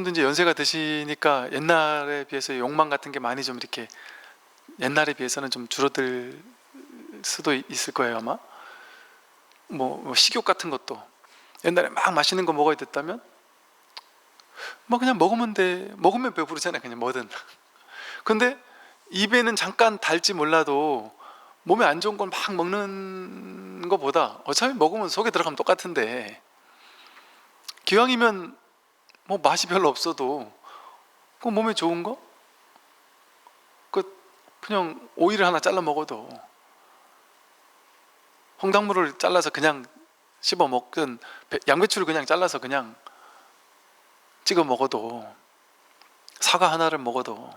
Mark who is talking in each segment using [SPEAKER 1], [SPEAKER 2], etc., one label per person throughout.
[SPEAKER 1] 부처님도 이제 연세가 드시니까 옛날에 비해서 욕망 같은 게 많이 좀 이렇게 옛날에 비해서는 좀 줄어들 수도 있을 거예요 아마. 뭐 식욕 같은 것도 옛날에 막 맛있는 거 먹어야 됐다면 뭐 그냥 먹으면 돼. 먹으면 배부르잖아요 그냥 뭐든. 근데 입에는 잠깐 달지 몰라도 몸에 안 좋은 건 막 먹는 거보다 어차피 먹으면 속에 들어가면 똑같은데 기왕이면 뭐 맛이 별로 없어도 그 몸에 좋은 거 그냥 오이를 하나 잘라 먹어도 홍당무를 잘라서 그냥 씹어 먹든 양배추를 그냥 잘라서 그냥 찍어 먹어도 사과 하나를 먹어도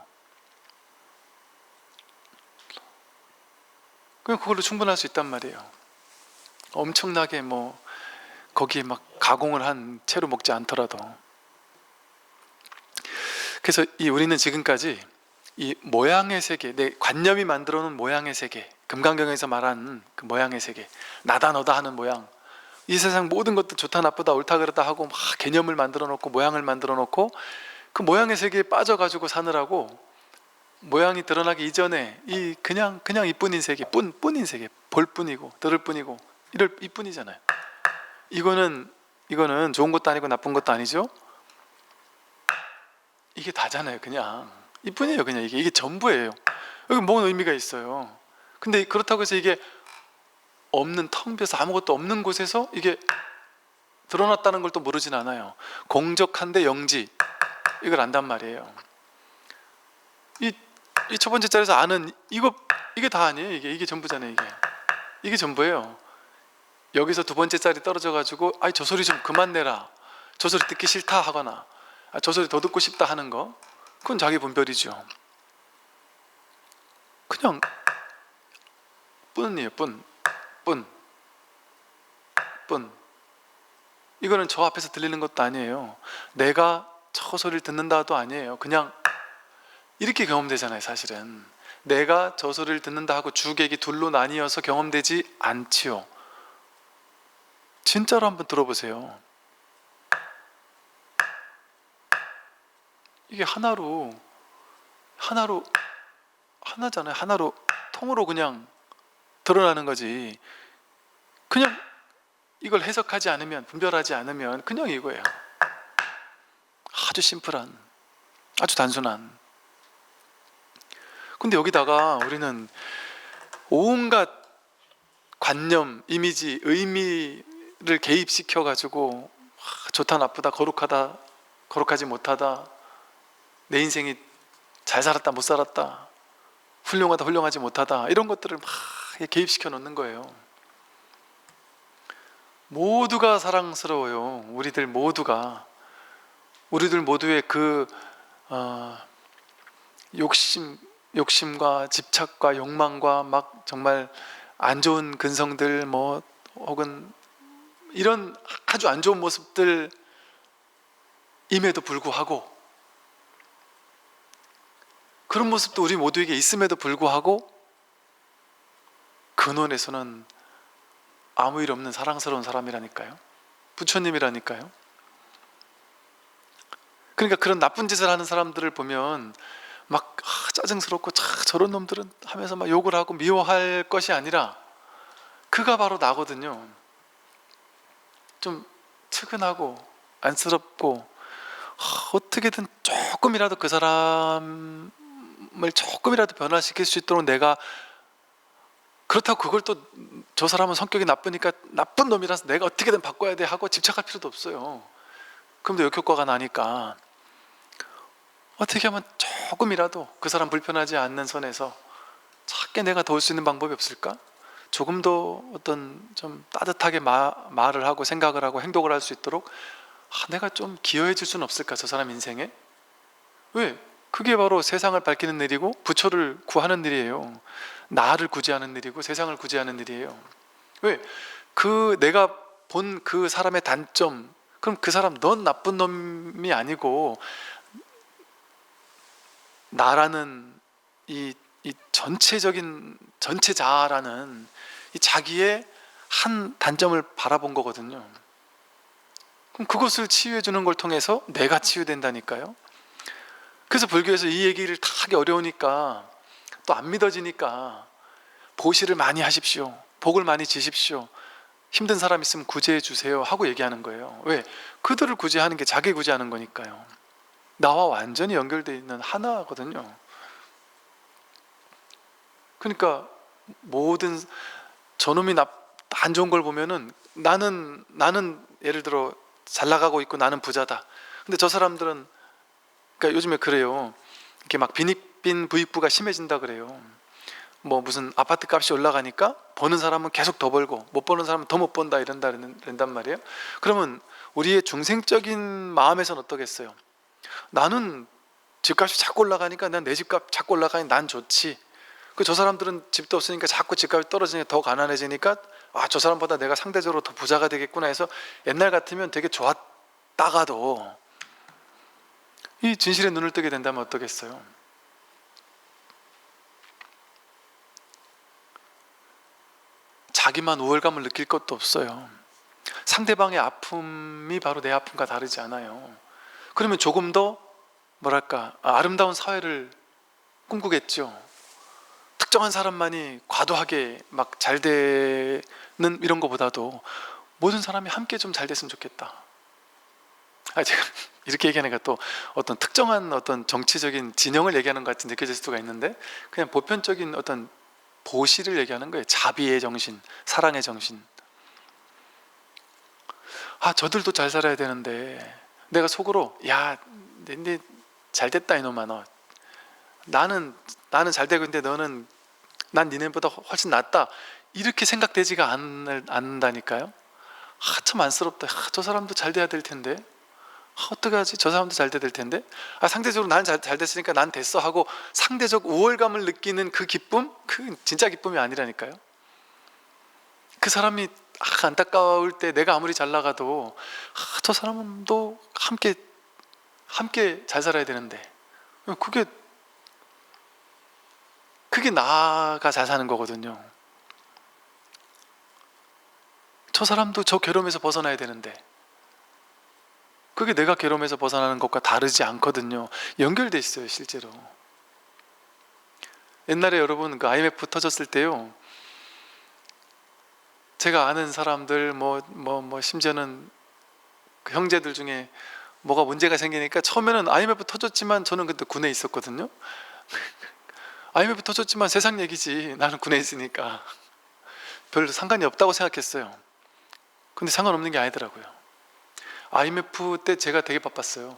[SPEAKER 1] 그냥 그걸로 충분할 수 있단 말이에요. 엄청나게 뭐 거기에 막 가공을 한 채로 먹지 않더라도. 그래서 우리는 지금까지 이 모양의 세계, 내 관념이 만들어 놓은 모양의 세계, 금강경에서 말하는 그 모양의 세계, 나다 너다 하는 모양, 이 세상 모든 것도 좋다 나쁘다 옳다 그르다 하고 막 개념을 만들어 놓고 모양을 만들어 놓고 그 모양의 세계에 빠져가지고 사느라고 모양이 드러나기 이전에 이 그냥 이뿐인 세계, 뿐인 세계, 볼 뿐이고 들을 뿐이고 이럴 이뿐이잖아요. 이거는 좋은 것도 아니고 나쁜 것도 아니죠. 이게 다잖아요. 그냥 이뿐이에요. 그냥 이게 전부예요. 여기 뭔 의미가 있어요. 근데 그렇다고 해서 이게 없는 텅 비어서 아무것도 없는 곳에서 이게 드러났다는 걸 또 모르진 않아요. 공적한데 영지, 이걸 안단 말이에요. 이 첫 번째 자리에서 아는 이게 다 아니에요. 이게 전부잖아요. 이게 전부예요. 여기서 두 번째 자리 떨어져 가지고 아이 저 소리 좀 그만 내라, 저 소리 듣기 싫다 하거나 저 소리 더 듣고 싶다 하는 거, 그건 자기 분별이죠. 그냥 뿐이에요. 뿐. 이거는 저 앞에서 들리는 것도 아니에요. 내가 저 소리를 듣는다도 아니에요. 그냥 이렇게 경험되잖아요. 사실은 내가 저 소리를 듣는다 하고 주객이 둘로 나뉘어서 경험되지 않지요. 진짜로 한번 들어보세요. 이게 하나잖아요. 하나로 통으로 그냥 드러나는 거지. 그냥 이걸 해석하지 않으면, 분별하지 않으면 그냥 이거예요. 아주 심플한, 아주 단순한. 근데 여기다가 우리는 온갖 관념, 이미지, 의미를 개입시켜 가지고 좋다 나쁘다, 거룩하다 거룩하지 못하다, 내 인생이 잘 살았다 못 살았다, 훌륭하다 훌륭하지 못하다, 이런 것들을 막 개입시켜 놓는 거예요. 모두가 사랑스러워요. 우리들 모두의 그 욕심과 집착과 욕망과 막 정말 안 좋은 근성들, 뭐 혹은 이런 아주 안 좋은 모습들임에도 불구하고, 그런 모습도 우리 모두에게 있음에도 불구하고 근원에서는 아무 일 없는 사랑스러운 사람이라니까요. 부처님이라니까요. 그러니까 그런 나쁜 짓을 하는 사람들을 보면 막 짜증스럽고 저런 놈들은 하면서 막 욕을 하고 미워할 것이 아니라 그가 바로 나거든요. 좀 측은하고 안쓰럽고 어떻게든 조금이라도 그 사람을 조금이라도 변화시킬 수 있도록 내가, 그렇다고 그걸 또 저 사람은 성격이 나쁘니까 나쁜 놈이라서 내가 어떻게든 바꿔야 돼 하고 집착할 필요도 없어요. 그럼 또 역효과가 나니까 어떻게 하면 조금이라도 그 사람 불편하지 않는 선에서 작게 내가 도울 수 있는 방법이 없을까? 조금 더 어떤 좀 따뜻하게 말을 하고 생각을 하고 행동을 할 수 있도록 내가 좀 기여해 줄 수는 없을까, 저 사람 인생에? 왜? 그게 바로 세상을 밝히는 일이고 부처를 구하는 일이에요. 나를 구제하는 일이고 세상을 구제하는 일이에요. 왜? 내가 본 그 사람의 단점, 그럼 그 사람 넌 나쁜 놈이 아니고 나라는 이 전체적인 전체 자아라는 이 자기의 한 단점을 바라본 거거든요. 그럼 그것을 치유해 주는 걸 통해서 내가 치유된다니까요. 그래서 불교에서 이 얘기를 다 하기 어려우니까, 또 안 믿어지니까 보시를 많이 하십시오, 복을 많이 지십시오, 힘든 사람 있으면 구제해 주세요 하고 얘기하는 거예요. 왜? 그들을 구제하는 게 자기 구제하는 거니까요. 나와 완전히 연결되어 있는 하나거든요. 그러니까 모든 저놈이 안 좋은 걸 보면은 나는 예를 들어 잘 나가고 있고 나는 부자다. 근데 저 사람들은, 그러니까 요즘에 그래요. 이렇게 막 빈익빈 부익부가 심해진다 그래요. 뭐 무슨 아파트 값이 올라가니까 버는 사람은 계속 더 벌고 못 버는 사람은 더 못 번다 이런단 말이에요. 그러면 우리의 중생적인 마음에서는 어떠겠어요? 나는 집값이 자꾸 올라가니까 난 내 집값 자꾸 올라가니 난 좋지. 저 사람들은 집도 없으니까 자꾸 집값이 떨어지니까 더 가난해지니까 저 사람보다 내가 상대적으로 더 부자가 되겠구나 해서 옛날 같으면 되게 좋았다가도 이 진실에 눈을 뜨게 된다면 어떠겠어요? 자기만 우월감을 느낄 것도 없어요. 상대방의 아픔이 바로 내 아픔과 다르지 않아요. 그러면 조금 더 뭐랄까 아름다운 사회를 꿈꾸겠죠. 특정한 사람만이 과도하게 막 잘 되는 이런 것보다도 모든 사람이 함께 좀 잘 됐으면 좋겠다. 제가 이렇게 얘기하니까 또 어떤 특정한 어떤 정치적인 진영을 얘기하는 것 같이 느껴질 수가 있는데, 그냥 보편적인 어떤 보시를 얘기하는 거예요. 자비의 정신, 사랑의 정신. 저들도 잘 살아야 되는데 내가 속으로 근데 잘 됐다 이놈아, 너 나는 잘 되고 있는데 너는 난 니네보다 훨씬 낫다, 이렇게 생각되지가 않는다니까요. 참 안쓰럽다. 저 사람도 잘 돼야 될 텐데, 어떡하지? 저 사람도 잘 돼야 될 텐데. 상대적으로 난 잘 됐으니까 난 됐어 하고 상대적 우월감을 느끼는 그 기쁨, 그 진짜 기쁨이 아니라니까요. 그 사람이 안타까울 때 내가 아무리 잘 나가도 저 사람도 함께 잘 살아야 되는데, 그게 나가 잘 사는 거거든요. 저 사람도 저 괴로움에서 벗어나야 되는데, 그게 내가 괴로움에서 벗어나는 것과 다르지 않거든요. 연결돼 있어요, 실제로. 옛날에 여러분 그 IMF 터졌을 때요, 제가 아는 사람들 심지어는 그 형제들 중에 뭐가 문제가 생기니까, 처음에는 IMF 터졌지만 저는 그때 군에 있었거든요. IMF 터졌지만 세상 얘기지, 나는 군에 있으니까 별로 상관이 없다고 생각했어요. 근데 상관없는 게 아니더라고요. IMF 때 제가 되게 바빴어요.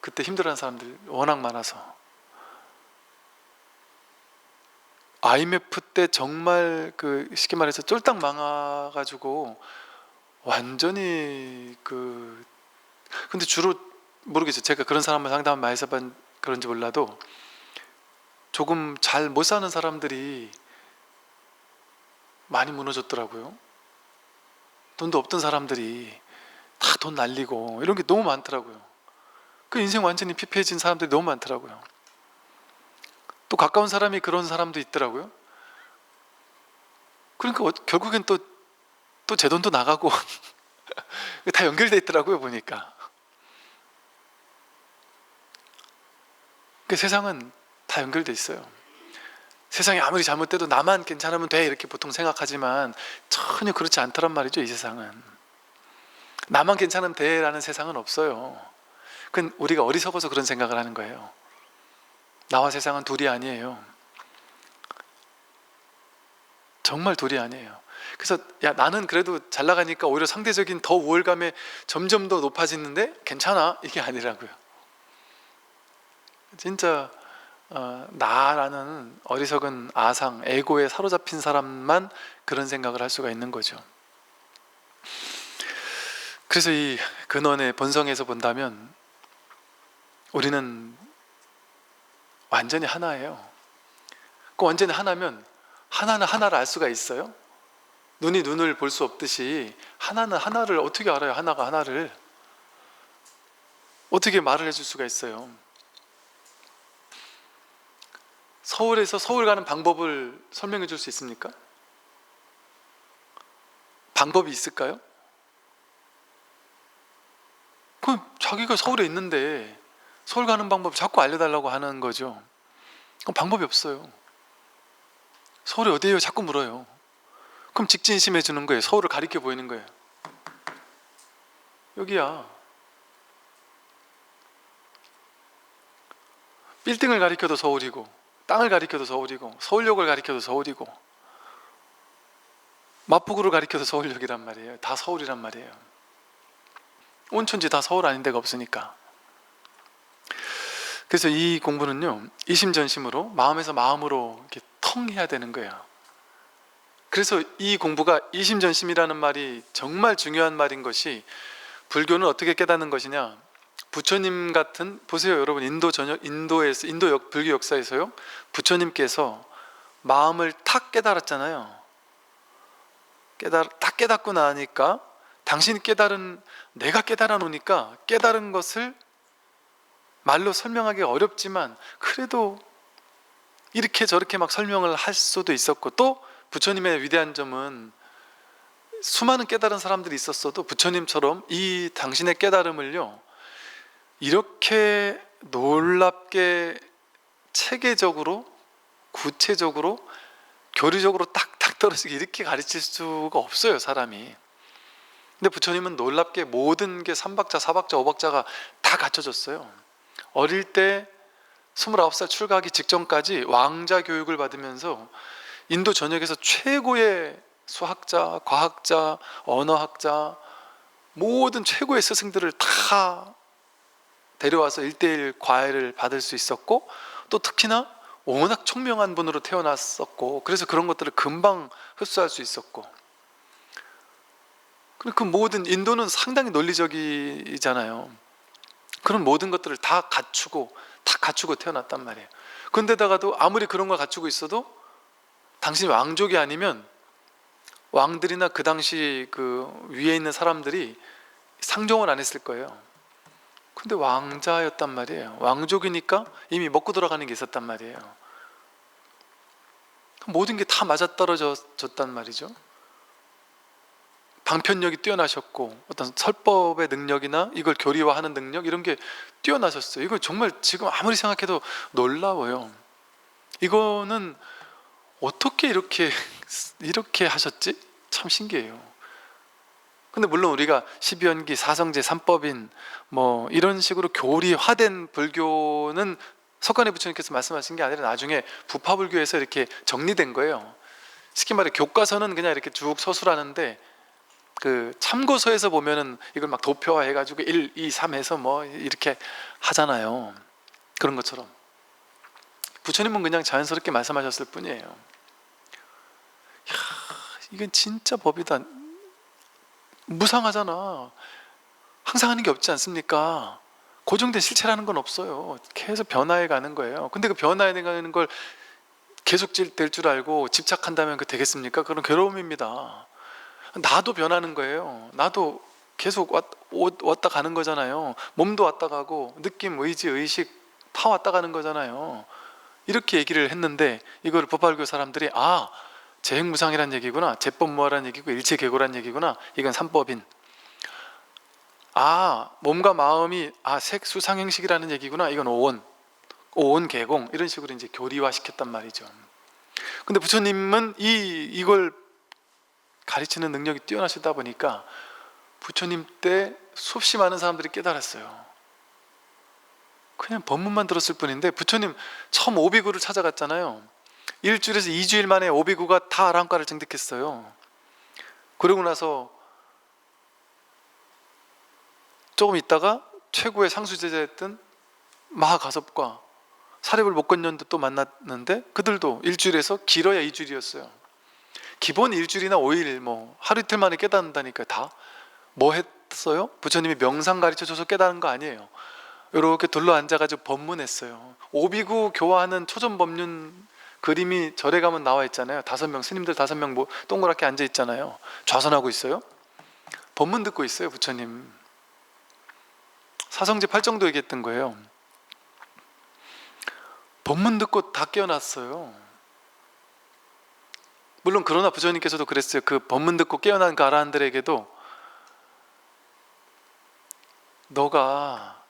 [SPEAKER 1] 그때 힘들어하는 사람들 워낙 많아서. IMF 때 정말 쉽게 말해서 쫄딱 망해가지고 완전히 근데 주로 모르겠어요. 제가 그런 사람을 상담을 많이 해서 그런지 몰라도 조금 잘 못 사는 사람들이 많이 무너졌더라고요. 돈도 없던 사람들이 다 돈 날리고 이런 게 너무 많더라고요. 그 인생 완전히 피폐해진 사람들이 너무 많더라고요. 또 가까운 사람이 그런 사람도 있더라고요. 그러니까 결국엔 또 제 돈도 나가고 다 연결돼 있더라고요, 보니까. 그 세상은 다 연결돼 있어요. 세상이 아무리 잘못돼도 나만 괜찮으면 돼 이렇게 보통 생각하지만 전혀 그렇지 않더란 말이죠. 이 세상은 나만 괜찮으면 돼라는 세상은 없어요. 그건 우리가 어리석어서 그런 생각을 하는 거예요. 나와 세상은 둘이 아니에요. 정말 둘이 아니에요. 그래서 나는 그래도 잘 나가니까 오히려 상대적인 더 우월감에 점점 더 높아지는데 괜찮아, 이게 아니라고요. 진짜 나라는 어리석은 아상, 에고에 사로잡힌 사람만 그런 생각을 할 수가 있는 거죠. 그래서 이 근원의 본성에서 본다면 우리는 완전히 하나예요. 완전히 하나면 하나는 하나를 알 수가 있어요? 눈이 눈을 볼 수 없듯이 하나는 하나를 어떻게 알아요? 하나가 하나를 어떻게 말을 해줄 수가 있어요? 서울에서 서울 가는 방법을 설명해 줄 수 있습니까? 방법이 있을까요? 자기가 서울에 있는데 서울 가는 방법 자꾸 알려달라고 하는 거죠. 그럼 방법이 없어요. 서울이 어디예요? 자꾸 물어요. 그럼 직진심해 주는 거예요. 서울을 가리켜 보이는 거예요. 여기야. 빌딩을 가리켜도 서울이고, 땅을 가리켜도 서울이고, 서울역을 가리켜도 서울이고, 마포구를 가리켜도 서울역이란 말이에요. 다 서울이란 말이에요. 온천지 다 서울 아닌 데가 없으니까. 그래서 이 공부는요, 이심전심으로 마음에서 마음으로 이렇게 통해야 되는 거예요. 그래서 이 공부가 이심전심이라는 말이 정말 중요한 말인 것이, 불교는 어떻게 깨닫는 것이냐, 부처님 같은, 보세요 여러분, 인도에서 불교 역사에서요, 부처님께서 마음을 탁 깨달았잖아요. 딱 깨닫고 나니까, 당신이 내가 깨달아 놓으니까 깨달은 것을 말로 설명하기 어렵지만 그래도 이렇게 저렇게 막 설명을 할 수도 있었고, 또 부처님의 위대한 점은 수많은 깨달은 사람들이 있었어도 부처님처럼 이 당신의 깨달음을요, 이렇게 놀랍게 체계적으로, 구체적으로, 교리적으로 딱딱 떨어지게 이렇게 가르칠 수가 없어요, 사람이. 근데 부처님은 놀랍게 모든 게 3박자, 4박자, 5박자가 다 갖춰졌어요. 어릴 때 29살 출가하기 직전까지 왕자 교육을 받으면서 인도 전역에서 최고의 수학자, 과학자, 언어학자, 모든 최고의 스승들을 다 데려와서 1:1 과외를 받을 수 있었고, 또 특히나 워낙 총명한 분으로 태어났었고, 그래서 그런 것들을 금방 흡수할 수 있었고, 그 모든, 인도는 상당히 논리적이잖아요. 그런 모든 것들을 다 갖추고 태어났단 말이에요. 근데다가도 아무리 그런 걸 갖추고 있어도 당신이 왕족이 아니면 왕들이나 그 당시 그 위에 있는 사람들이 상종을 안 했을 거예요. 근데 왕자였단 말이에요. 왕족이니까 이미 먹고 돌아가는 게 있었단 말이에요. 모든 게 다 맞아떨어졌단 말이죠. 방편력이 뛰어나셨고, 어떤 설법의 능력이나 이걸 교리화하는 능력, 이런 게 뛰어나셨어요. 이거 정말 지금 아무리 생각해도 놀라워요. 이거는 어떻게 이렇게 하셨지? 참 신기해요. 근데 물론 우리가 12연기, 사성제, 삼법인 뭐 이런 식으로 교리화된 불교는 석가모니 부처님께서 말씀하신 게 아니라 나중에 부파불교에서 이렇게 정리된 거예요. 쉽게 말해 교과서는 그냥 이렇게 쭉 서술하는데, 그 참고서에서 보면은 이걸 막 도표화 해가지고 1, 2, 3 해서 뭐 이렇게 하잖아요. 그런 것처럼 부처님은 그냥 자연스럽게 말씀하셨을 뿐이에요. 이야, 이건 진짜 법이다. 무상하잖아. 항상 하는 게 없지 않습니까? 고정된 실체라는 건 없어요. 계속 변화해 가는 거예요. 근데 그 변화해 가는 걸 계속 될 줄 알고 집착한다면 그 되겠습니까? 그건 괴로움입니다. 나도 변하는 거예요. 나도 계속 왔다 가는 거잖아요. 몸도 왔다 가고 느낌, 의지, 의식 다 왔다 가는 거잖아요. 이렇게 얘기를 했는데, 이걸 법화불교 사람들이 재행무상이란 얘기구나, 재법무화란 얘기고 일체계고란 얘기구나, 이건 삼법인, 몸과 마음이 색수상행식이라는 얘기구나, 이건 오온계공, 이런 식으로 이제 교리화시켰단 말이죠. 근데 부처님은 이걸 가르치는 능력이 뛰어나시다 보니까 부처님 때 수없이 많은 사람들이 깨달았어요. 그냥 법문만 들었을 뿐인데, 부처님 처음 오비구를 찾아갔잖아요. 일주일에서 2주일 만에 오비구가 다 아랑가를 증득했어요. 그러고 나서 조금 있다가 최고의 상수제자였던 마하가섭과 사립을 목건년도 또 만났는데, 그들도 일주일에서 길어야 2주일이었어요. 기본 일주일이나 5일, 뭐 하루 이틀 만에 깨닫는다니까. 다 뭐 했어요? 부처님이 명상 가르쳐줘서 깨닫는 거 아니에요. 이렇게 둘러 앉아가지고 법문했어요. 오비구 교화하는 초전법륜 그림이 절에 가면 나와 있잖아요. 5명, 스님들 5명 뭐 동그랗게 앉아 있잖아요. 좌선하고 있어요. 법문 듣고 있어요, 부처님. 사성제 8정도 얘기했던 거예요. 법문 듣고 다 깨어났어요. 물론 그러나 부처님께서도 그랬어요. 그 법문 듣고 깨어난 그 아라한들에게도 너가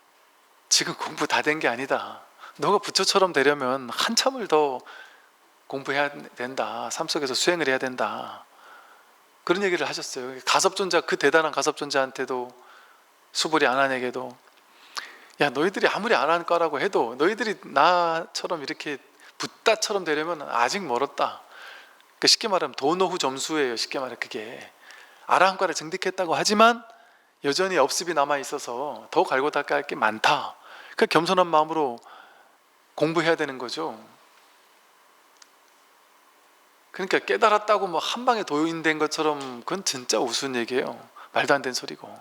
[SPEAKER 1] 지금 공부 다 된 게 아니다. 너가 부처처럼 되려면 한참을 더 공부해야 된다. 삶 속에서 수행을 해야 된다. 그런 얘기를 하셨어요. 가섭존자, 그 대단한 가섭존자한테도, 수불이 아난에게도, 야, 너희들이 아무리 아난과라고 해도 너희들이 나처럼 이렇게 붓다처럼 되려면 아직 멀었다. 그러니까 쉽게 말하면 도노후 점수예요. 쉽게 말해 그게. 아라한과를 증득했다고 하지만 여전히 업습이 남아있어서 더 갈고 닦아야 할 게 많다. 그러니까 겸손한 마음으로 공부해야 되는 거죠. 그러니까 깨달았다고 뭐 한 방에 도인된 것처럼 그건 진짜 우스운 얘기예요. 말도 안 되는 소리고.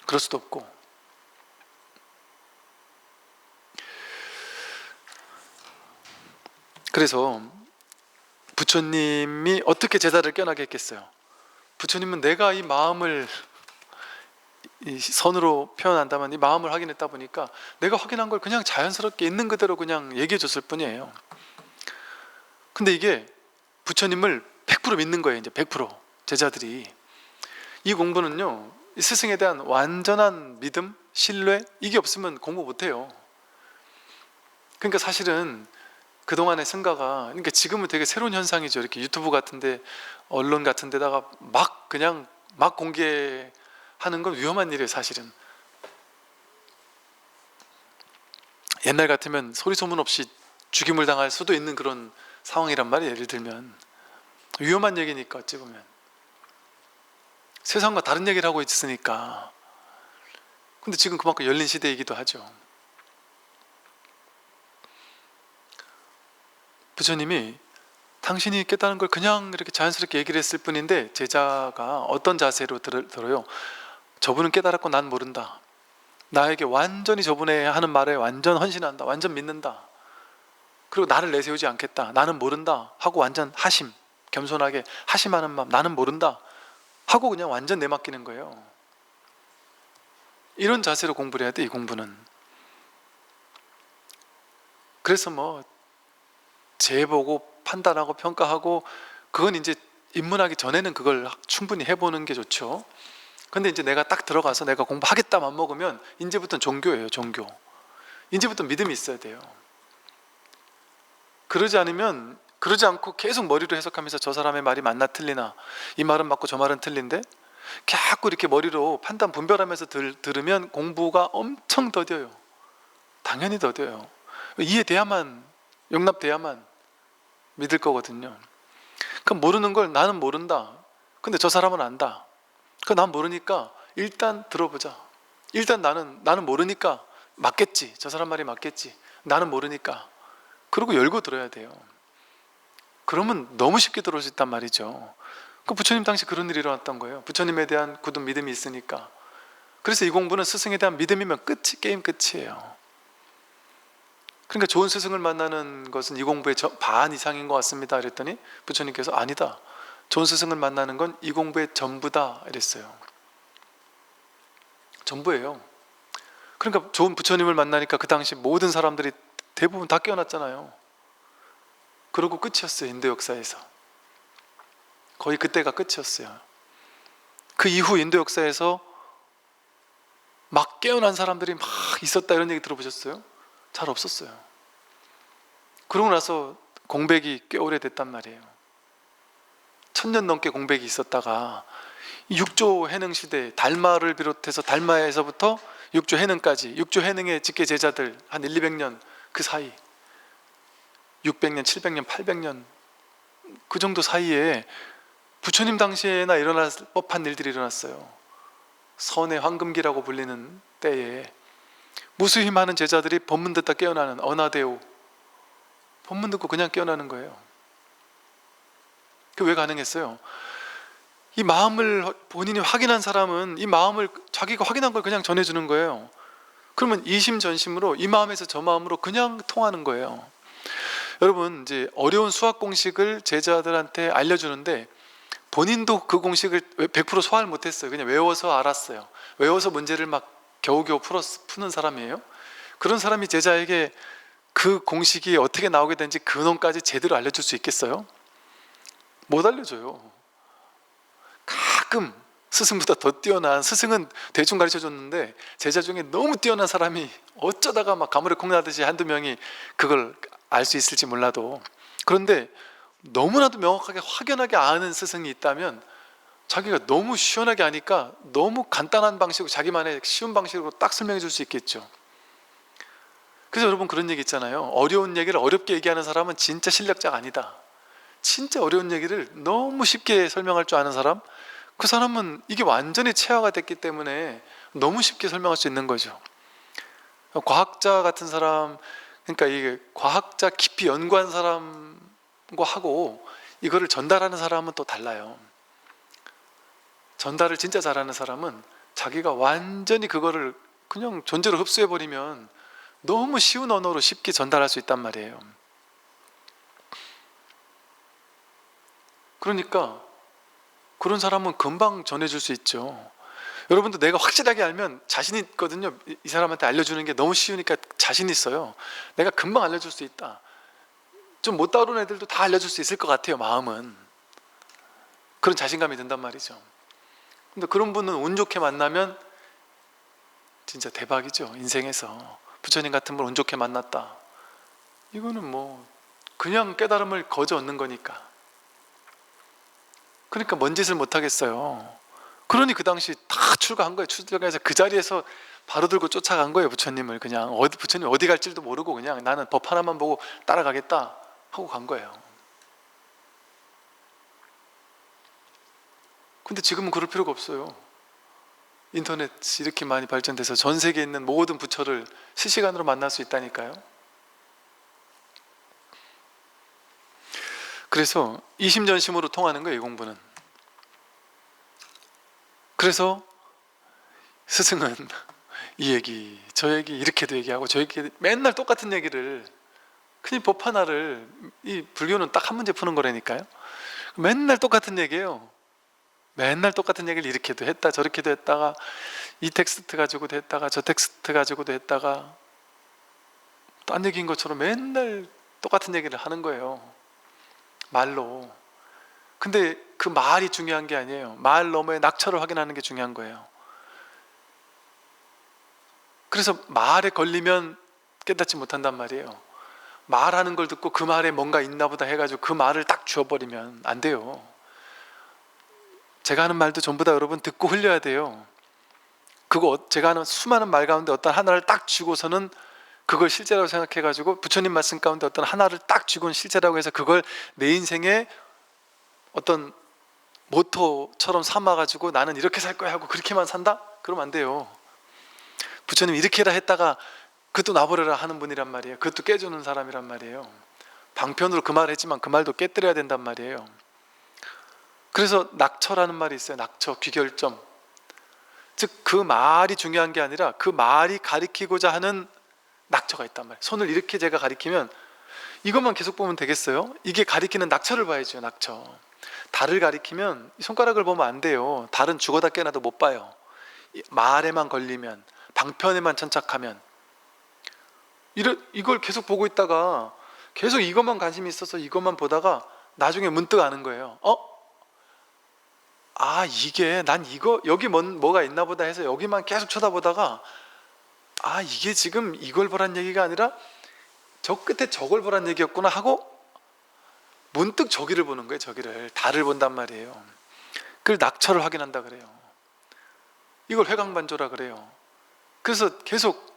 [SPEAKER 1] 그럴 수도 없고. 그래서 부처님이 어떻게 제자를 깨어나게 했겠어요? 부처님은 내가 이 마음을, 이 선으로 표현한다면 이 마음을 확인했다 보니까 내가 확인한 걸 그냥 자연스럽게 있는 그대로 그냥 얘기해 줬을 뿐이에요. 근데 이게 부처님을 100% 믿는 거예요. 이제 100% 제자들이. 이 공부는요, 이 스승에 대한 완전한 믿음, 신뢰, 이게 없으면 공부 못해요. 그러니까 사실은 그동안의 승가가, 그러니까 지금은 되게 새로운 현상이죠. 이렇게 유튜브 같은데, 언론 같은 데다가 막 그냥 막 공개하는 건 위험한 일이에요. 사실은 옛날 같으면 소리 소문 없이 죽임을 당할 수도 있는 그런 상황이란 말이에요. 예를 들면 위험한 얘기니까, 어찌 보면 세상과 다른 얘기를 하고 있으니까. 근데 지금 그만큼 열린 시대이기도 하죠. 부처님이 당신이 깨달은 걸 그냥 이렇게 자연스럽게 얘기를 했을 뿐인데, 제자가 어떤 자세로 들어요? 저분은 깨달았고 난 모른다. 나에게 완전히 저분의 하는 말에 완전 헌신한다. 완전 믿는다. 그리고 나를 내세우지 않겠다. 나는 모른다 하고 완전 하심, 겸손하게 하심하는 마음, 나는 모른다 하고 그냥 완전 내맡기는 거예요. 이런 자세로 공부를 해야 돼, 이 공부는. 그래서 뭐 재보고 판단하고 평가하고, 그건 이제 입문하기 전에는 그걸 충분히 해보는 게 좋죠. 근데 이제 내가 딱 들어가서 내가 공부하겠다 맘먹으면 이제부터는 종교예요. 종교. 이제부터 믿음이 있어야 돼요. 그러지 않고 계속 머리로 해석하면서 저 사람의 말이 맞나 틀리나, 이 말은 맞고 저 말은 틀린데, 자꾸 이렇게 머리로 판단 분별하면서 들으면 공부가 엄청 더뎌요. 당연히 더뎌요. 이해돼야만, 용납돼야만 믿을 거거든요. 그럼 모르는 걸 나는 모른다. 근데 저 사람은 안다. 난 모르니까 일단 들어보자. 일단 나는 모르니까 맞겠지. 저 사람 말이 맞겠지. 나는 모르니까. 그리고 열고 들어야 돼요. 그러면 너무 쉽게 들어올 수 있단 말이죠. 그 부처님 당시 그런 일이 일어났던 거예요. 부처님에 대한 굳은 믿음이 있으니까. 그래서 이 공부는 스승에 대한 믿음이면 게임 끝이에요. 그러니까 좋은 스승을 만나는 것은 이 공부의 반 이상인 것 같습니다. 그랬더니 부처님께서 아니다. 좋은 스승을 만나는 건 이 공부의 전부다. 이랬어요. 전부예요. 그러니까 좋은 부처님을 만나니까 그 당시 모든 사람들이 대부분 다 깨어났잖아요. 그러고 끝이었어요. 인도 역사에서. 거의 그때가 끝이었어요. 그 이후 인도 역사에서 막 깨어난 사람들이 막 있었다, 이런 얘기 들어보셨어요? 잘 없었어요. 그러고 나서 공백이 꽤 오래됐단 말이에요. 1000년 넘게 공백이 있었다가 6조 해능 시대, 달마를 비롯해서 달마에서부터 6조 해능까지, 6조 해능의 직계 제자들 한 1, 200년 그 사이, 600년, 700년, 800년 그 정도 사이에 부처님 당시에나 일어날 법한 일들이 일어났어요. 선의 황금기라고 불리는 때에 무수히 많은 제자들이 법문 듣다 깨어나는, 어나대오, 법문 듣고 그냥 깨어나는 거예요. 그게 왜 가능했어요? 이 마음을 본인이 확인한 사람은 이 마음을, 자기가 확인한 걸 그냥 전해주는 거예요. 그러면 이심전심으로 이 마음에서 저 마음으로 그냥 통하는 거예요. 여러분, 이제 어려운 수학 공식을 제자들한테 알려주는데 본인도 그 공식을 100% 소화를 못했어요. 그냥 외워서 알았어요. 외워서 문제를 막 겨우겨우 푸는 사람이에요. 그런 사람이 제자에게 그 공식이 어떻게 나오게 되는지 근원까지 제대로 알려줄 수 있겠어요? 못 알려줘요. 가끔 스승보다 더 뛰어난, 스승은 대충 가르쳐줬는데 제자 중에 너무 뛰어난 사람이 어쩌다가 막 가물에 콩 나듯이 한두 명이 그걸 알 수 있을지 몰라도, 그런데 너무나도 명확하게 확연하게 아는 스승이 있다면 자기가 너무 시원하게 아니까 너무 간단한 방식으로, 자기만의 쉬운 방식으로 딱 설명해 줄 수 있겠죠. 그래서 여러분, 그런 얘기 있잖아요. 어려운 얘기를 어렵게 얘기하는 사람은 진짜 실력자가 아니다. 진짜 어려운 얘기를 너무 쉽게 설명할 줄 아는 사람, 그 사람은 이게 완전히 체화가 됐기 때문에 너무 쉽게 설명할 수 있는 거죠. 과학자 같은 사람, 그러니까 이게 과학자 깊이 연구한 사람과 하고 이거를 전달하는 사람은 또 달라요. 전달을 진짜 잘하는 사람은 자기가 완전히 그거를 그냥 존재로 흡수해버리면 너무 쉬운 언어로 쉽게 전달할 수 있단 말이에요. 그러니까 그런 사람은 금방 전해줄 수 있죠. 여러분도 내가 확실하게 알면 자신 있거든요. 이 사람한테 알려주는 게 너무 쉬우니까 자신 있어요. 내가 금방 알려줄 수 있다. 좀 못 다루는 애들도 다 알려줄 수 있을 것 같아요, 마음은. 그런 자신감이 든단 말이죠. 근데 그런 분은 운 좋게 만나면 진짜 대박이죠. 인생에서 부처님 같은 분 운 좋게 만났다, 이거는 뭐 그냥 깨달음을 거저 얻는 거니까. 그러니까 뭔 짓을 못 하겠어요. 그러니 그 당시 다 출가한 거예요. 출가해서 그 자리에서 바로 들고 쫓아간 거예요, 부처님을. 그냥 부처님 어디 갈지도 모르고 그냥 나는 법 하나만 보고 따라가겠다 하고 간 거예요. 근데 지금은 그럴 필요가 없어요. 인터넷이 이렇게 많이 발전돼서 전 세계에 있는 모든 부처를 실시간으로 만날 수 있다니까요. 그래서 이심전심으로 통하는 거예요, 이 공부는. 그래서 스승은 이 얘기 저 얘기 이렇게도 얘기하고 저 얘기, 맨날 똑같은 얘기를, 그냥 법 하나를, 이 불교는 딱 한 문제 푸는 거라니까요. 맨날 똑같은 얘기예요. 맨날 똑같은 얘기를 이렇게도 했다 저렇게도 했다가, 이 텍스트 가지고도 했다가 저 텍스트 가지고도 했다가, 딴 얘기인 것처럼 맨날 똑같은 얘기를 하는 거예요, 말로. 근데 그 말이 중요한 게 아니에요. 말 너머의 낙처를 확인하는 게 중요한 거예요. 그래서 말에 걸리면 깨닫지 못한단 말이에요. 말하는 걸 듣고 그 말에 뭔가 있나 보다 해가지고 그 말을 딱 주워버리면 안 돼요. 제가 하는 말도 전부 다 여러분 듣고 흘려야 돼요. 그거 제가 하는 수많은 말 가운데 어떤 하나를 딱 쥐고서는 그걸 실제라고 생각해가지고, 부처님 말씀 가운데 어떤 하나를 딱 쥐고는 실제라고 해서 그걸 내 인생의 어떤 모토처럼 삼아가지고 나는 이렇게 살 거야 하고 그렇게만 산다? 그러면 안 돼요. 부처님 이렇게 해라 했다가 그것도 놔버려라 하는 분이란 말이에요. 그것도 깨주는 사람이란 말이에요. 방편으로 그 말을 했지만 그 말도 깨뜨려야 된단 말이에요. 그래서 낙처라는 말이 있어요. 낙처, 귀결점. 즉 그 말이 중요한 게 아니라 그 말이 가리키고자 하는 낙처가 있단 말이에요. 손을 이렇게 제가 가리키면 이것만 계속 보면 되겠어요? 이게 가리키는 낙처를 봐야죠. 낙처. 달을 가리키면 손가락을 보면 안 돼요. 달은 죽어다 깨어나도 못 봐요. 말에만 걸리면, 방편에만 천착하면, 이걸 계속 보고 있다가 계속 이것만 관심이 있어서 이것만 보다가 나중에 문득 아는 거예요. 이게 난 이거 여기 뭐가 있나 보다 해서 여기만 계속 쳐다보다가 이게 지금 이걸 보란 얘기가 아니라 저 끝에 저걸 보란 얘기였구나 하고 문득 저기를 보는 거예요. 저기를, 달을 본단 말이에요. 그걸 낙처를 확인한다 그래요. 이걸 회광반조라 그래요. 그래서 계속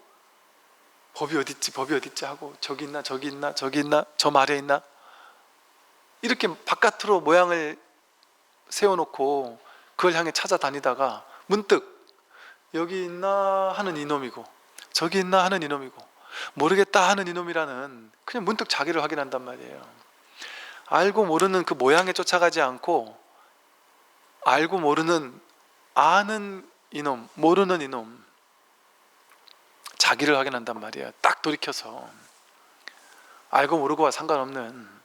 [SPEAKER 1] 법이 어딨지 법이 어딨지 하고 저기 있나 저기 있나 저기 있나 저 말에 있나, 이렇게 바깥으로 모양을 세워놓고 그걸 향해 찾아다니다가 문득 여기 있나 하는 이놈이고 저기 있나 하는 이놈이고 모르겠다 하는 이놈이라는, 그냥 문득 자기를 확인한단 말이에요. 알고 모르는 그 모양에 쫓아가지 않고 알고 모르는, 아는 이놈 모르는 이놈, 자기를 확인한단 말이에요. 딱 돌이켜서 알고 모르고와 상관없는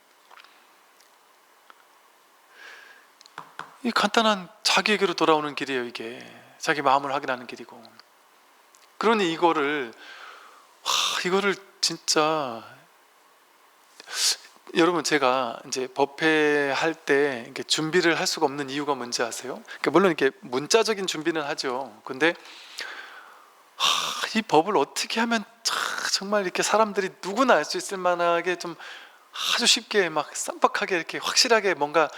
[SPEAKER 1] 이 간단한 자기에게로 돌아오는 길이에요. 이게 자기 마음을 확인하는 길이고. 그러니 이거를 진짜 여러분, 제가 이제 법회 할 때 이렇게 준비를 할 수가 없는 이유가 뭔지 아세요? 그러니까 물론 이렇게 문자적인 준비는 하죠. 근데 이 법을 어떻게 하면 정말 이렇게 사람들이 누구나 알 수 있을 만하게 좀 아주 쉽게 막 쌈박하게 이렇게 확실하게 뭔가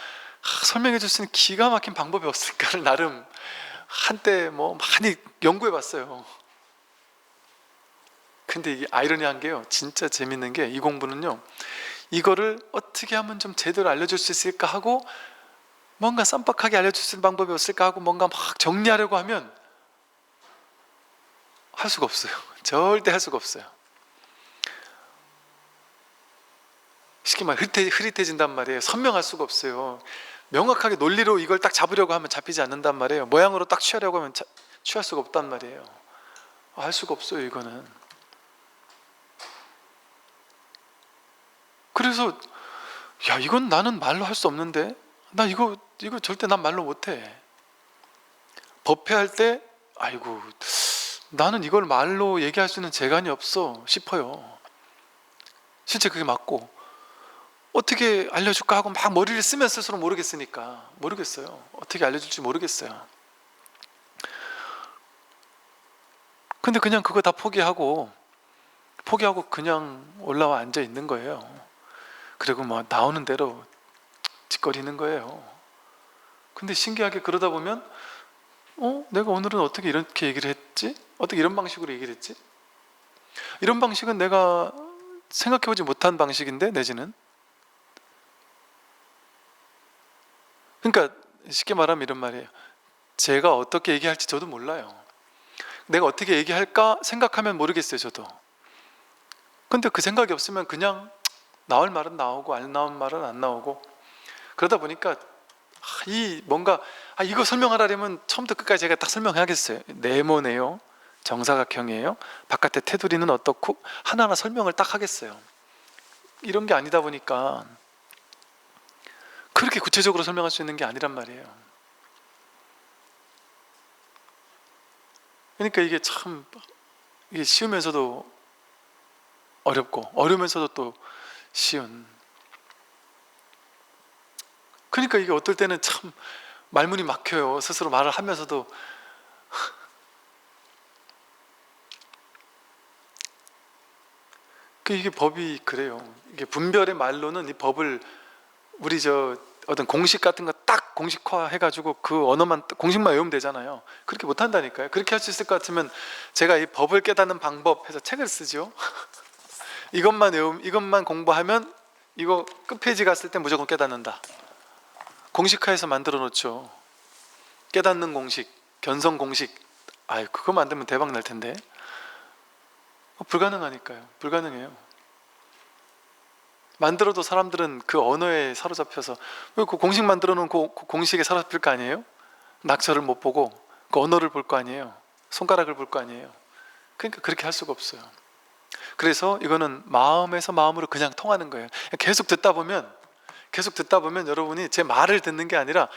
[SPEAKER 1] 설명해 줄 수 있는 기가 막힌 방법이 없을까를 나름 한때 뭐 많이 연구해 봤어요. 근데 이게 아이러니한 게요, 진짜 재밌는 게, 이 공부는요, 이거를 어떻게 하면 좀 제대로 알려줄 수 있을까 하고, 뭔가 쌈박하게 알려줄 수 있는 방법이 없을까 하고 뭔가 막 정리하려고 하면 할 수가 없어요. 절대 할 수가 없어요. 쉽게 말해 흐릿해진단 말이에요. 선명할 수가 없어요. 명확하게 논리로 이걸 딱 잡으려고 하면 잡히지 않는단 말이에요. 모양으로 딱 취하려고 하면 취할 수가 없단 말이에요. 할 수가 없어요, 이거는. 그래서 야, 이건 나는 말로 할 수 없는데, 나 이거 절대 난 말로 못해. 법회할 때 아이고, 나는 이걸 말로 얘기할 수 있는 재간이 없어 싶어요. 실제 그게 맞고, 어떻게 알려줄까 하고 막 머리를 쓰면 쓸수록 모르겠어요. 어떻게 알려줄지 모르겠어요. 근데 그냥 그거 다 포기하고 그냥 올라와 앉아 있는 거예요. 그리고 뭐 나오는 대로 짓거리는 거예요. 근데 신기하게 그러다 보면 내가 오늘은 어떻게 이렇게 얘기를 했지? 어떻게 이런 방식으로 얘기를 했지? 이런 방식은 내가 생각해보지 못한 방식인데, 내지는, 그러니까 쉽게 말하면 이런 말이에요. 제가 어떻게 얘기할지 저도 몰라요. 내가 어떻게 얘기할까 생각하면 모르겠어요, 저도. 근데 그 생각이 없으면 그냥 나올 말은 나오고 안 나올 말은 안 나오고, 그러다 보니까 이거 설명하려면 처음부터 끝까지 제가 딱 설명해야겠어요. 네모네요, 정사각형이에요, 바깥에 테두리는 어떻고, 하나하나 설명을 딱 하겠어요. 이런 게 아니다 보니까 그렇게 구체적으로 설명할 수 있는 게 아니란 말이에요. 그러니까 이게 참, 이게 쉬우면서도 어렵고 어려우면서도 또 쉬운. 그러니까 이게 어떨 때는 참 말문이 막혀요. 스스로 말을 하면서도. 이게 법이 그래요. 이게 분별의 말로는 이 법을, 우리 어떤 공식 같은 거 딱 공식화 해가지고 그 언어만 공식만 외우면 되잖아요. 그렇게 못한다니까요. 그렇게 할 수 있을 것 같으면 제가 이 법을 깨닫는 방법 해서 책을 쓰죠. 이것만 공부하면 이거 끝페이지 갔을 때 무조건 깨닫는다. 공식화해서 만들어 놓죠. 깨닫는 공식, 견성 공식. 그거 만들면 대박 날 텐데. 불가능하니까요. 불가능해요. 만들어도 사람들은 그 언어에 사로잡혀서, 왜 그 공식 만들어 놓은 그 공식에 사로잡힐 거 아니에요? 낙서를 못 보고 그 언어를 볼 거 아니에요? 손가락을 볼 거 아니에요? 그러니까 그렇게 할 수가 없어요. 그래서 이거는 마음에서 마음으로 그냥 통하는 거예요. 계속 듣다 보면 여러분이 제 말을 듣는 게 아니라,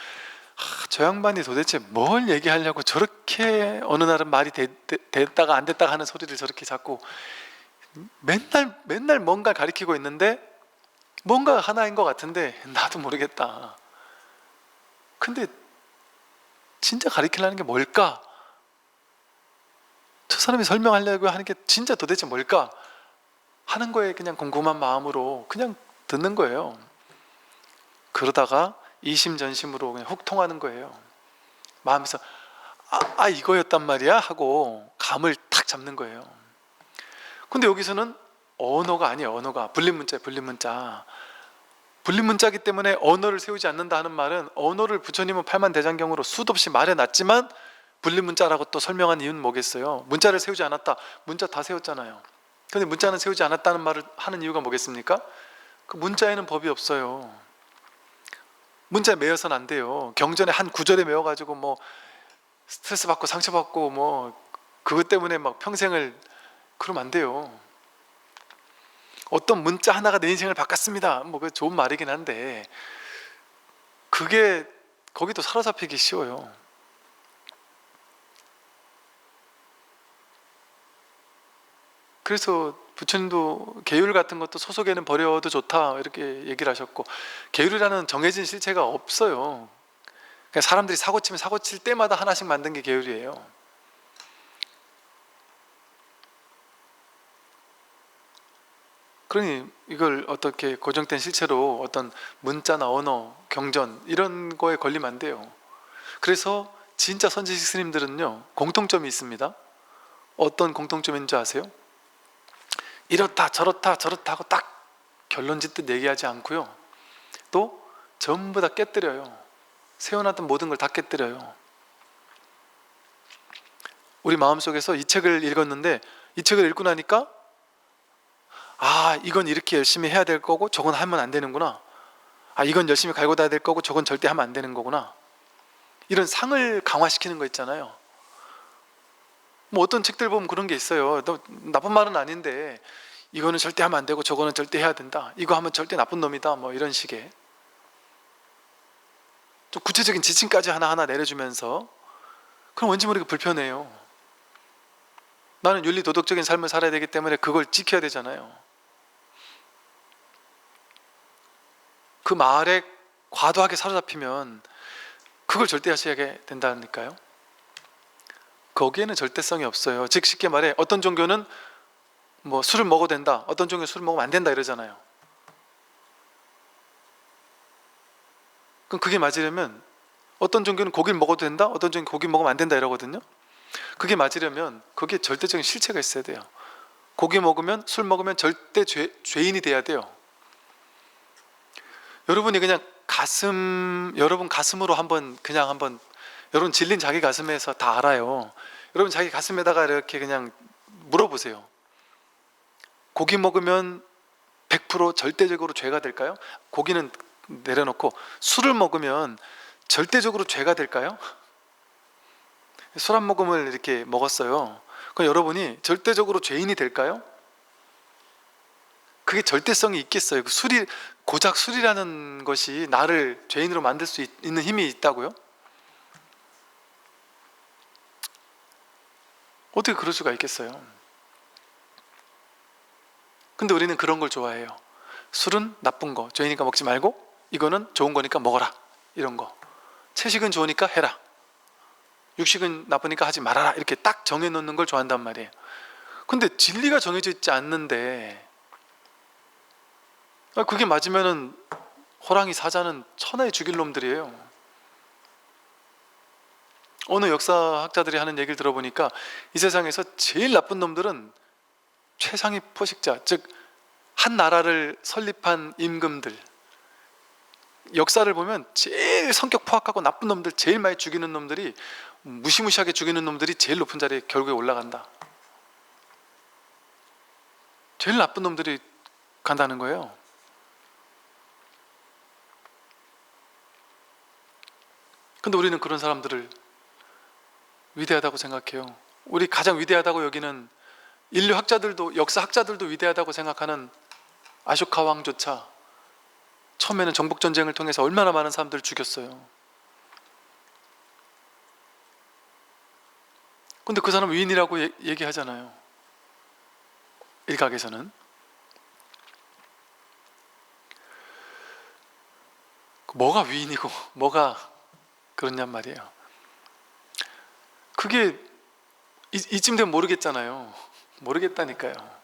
[SPEAKER 1] 저 양반이 도대체 뭘 얘기하려고 저렇게 어느 날은 말이 됐다가 안 됐다가 하는 소리를 저렇게 자꾸 맨날 뭔가 가리키고 있는데, 뭔가 하나인 것 같은데 나도 모르겠다. 근데 진짜 가리키려는 게 뭘까? 저 사람이 설명하려고 하는 게 진짜 도대체 뭘까? 하는 거에 그냥 궁금한 마음으로 그냥 듣는 거예요. 그러다가 이심전심으로 그냥 훅 통하는 거예요. 마음에서 이거였단 말이야 하고 감을 탁 잡는 거예요. 근데 여기서는 언어가 아니에요. 언어가 분리문자예요. 분리문자이기 때문에 언어를 세우지 않는다 하는 말은, 언어를 부처님은 팔만대장경으로 수도 없이 말해놨지만 분리문자라고 또 설명한 이유는 뭐겠어요? 문자를 세우지 않았다. 문자 다 세웠잖아요. 근데 문자는 세우지 않았다는 말을 하는 이유가 뭐겠습니까? 그 문자에는 법이 없어요. 문자에 매여서는 안 돼요. 경전에 한 구절에 매여가지고 뭐 스트레스 받고 상처받고 뭐 그것 때문에 막 평생을, 그러면 안 돼요. 어떤 문자 하나가 내 인생을 바꿨습니다, 뭐 그 좋은 말이긴 한데, 그게 거기도 사로잡히기 쉬워요. 그래서 부처님도 계율 같은 것도 소속에는 버려도 좋다 이렇게 얘기를 하셨고, 계율이라는 정해진 실체가 없어요. 그러니까 사람들이 사고치면 사고칠 때마다 하나씩 만든 게 계율이에요. 그러니 이걸 어떻게 고정된 실체로 어떤 문자나 언어, 경전 이런 거에 걸리면 안 돼요. 그래서 진짜 선지식 스님들은요 공통점이 있습니다. 어떤 공통점인 줄 아세요? 이렇다 저렇다 저렇다 하고 딱 결론 짓듯 얘기하지 않고요, 또 전부 다 깨뜨려요. 세워놨던 모든 걸 다 깨뜨려요. 우리 마음속에서 이 책을 읽었는데, 이 책을 읽고 나니까 아, 이건 이렇게 열심히 해야 될 거고 저건 하면 안 되는구나. 아, 이건 열심히 갈고 닦아야 될 거고 저건 절대 하면 안 되는 거구나. 이런 상을 강화시키는 거 있잖아요. 뭐 어떤 책들 보면 그런 게 있어요. 너 나쁜 말은 아닌데 이거는 절대 하면 안 되고 저거는 절대 해야 된다. 이거 하면 절대 나쁜 놈이다. 뭐 이런 식의 좀 구체적인 지침까지 하나하나 내려주면서, 그럼 왠지 모르게 불편해요. 나는 윤리 도덕적인 삶을 살아야 되기 때문에 그걸 지켜야 되잖아요. 그 말에 과도하게 사로잡히면 그걸 절대 하셔야 된다니까요. 거기에는 절대성이 없어요. 즉 쉽게 말해 어떤 종교는 뭐 술을 먹어도 된다, 어떤 종교는 술을 먹으면 안 된다 이러잖아요. 그럼 그게 맞으려면 어떤 종교는 고기를 먹어도 된다, 어떤 종교는 고기 먹으면 안 된다 이러거든요. 그게 맞으려면 거기에 절대적인 실체가 있어야 돼요. 고기 먹으면, 술 먹으면 절대 죄인이 돼야 돼요. 여러분이 그냥 여러분 가슴으로 한번 여러분 질린 자기 가슴에서 다 알아요. 여러분 자기 가슴에다가 이렇게 그냥 물어보세요. 고기 먹으면 100% 절대적으로 죄가 될까요? 고기는 내려놓고 술을 먹으면 절대적으로 죄가 될까요? 술 한 모금을 이렇게 먹었어요. 그럼 여러분이 절대적으로 죄인이 될까요? 그게 절대성이 있겠어요? 고작 술이라는 것이 나를 죄인으로 만들 수 있는 힘이 있다고요? 어떻게 그럴 수가 있겠어요? 근데 우리는 그런 걸 좋아해요. 술은 나쁜 거, 죄니까 먹지 말고 이거는 좋은 거니까 먹어라, 이런 거. 채식은 좋으니까 해라, 육식은 나쁘니까 하지 말아라, 이렇게 딱 정해놓는 걸 좋아한단 말이에요. 근데 진리가 정해져 있지 않는데 그게 맞으면은 호랑이 사자는 천하의 죽일 놈들이에요. 어느 역사학자들이 하는 얘기를 들어보니까 이 세상에서 제일 나쁜 놈들은 최상위 포식자, 즉 한 나라를 설립한 임금들, 역사를 보면 제일 성격 포악하고 나쁜 놈들, 제일 많이 죽이는 놈들이, 무시무시하게 죽이는 놈들이 제일 높은 자리에 결국에 올라간다. 제일 나쁜 놈들이 간다는 거예요. 근데 우리는 그런 사람들을 위대하다고 생각해요. 우리 가장 위대하다고 여기는 인류학자들도, 역사학자들도 위대하다고 생각하는 아쇼카 왕조차 처음에는 정복전쟁을 통해서 얼마나 많은 사람들을 죽였어요. 근데 그 사람 위인이라고 얘기하잖아요, 일각에서는. 뭐가 위인이고 뭐가 그렇냔 말이에요. 그게 이쯤 되면 모르겠잖아요. 모르겠다니까요.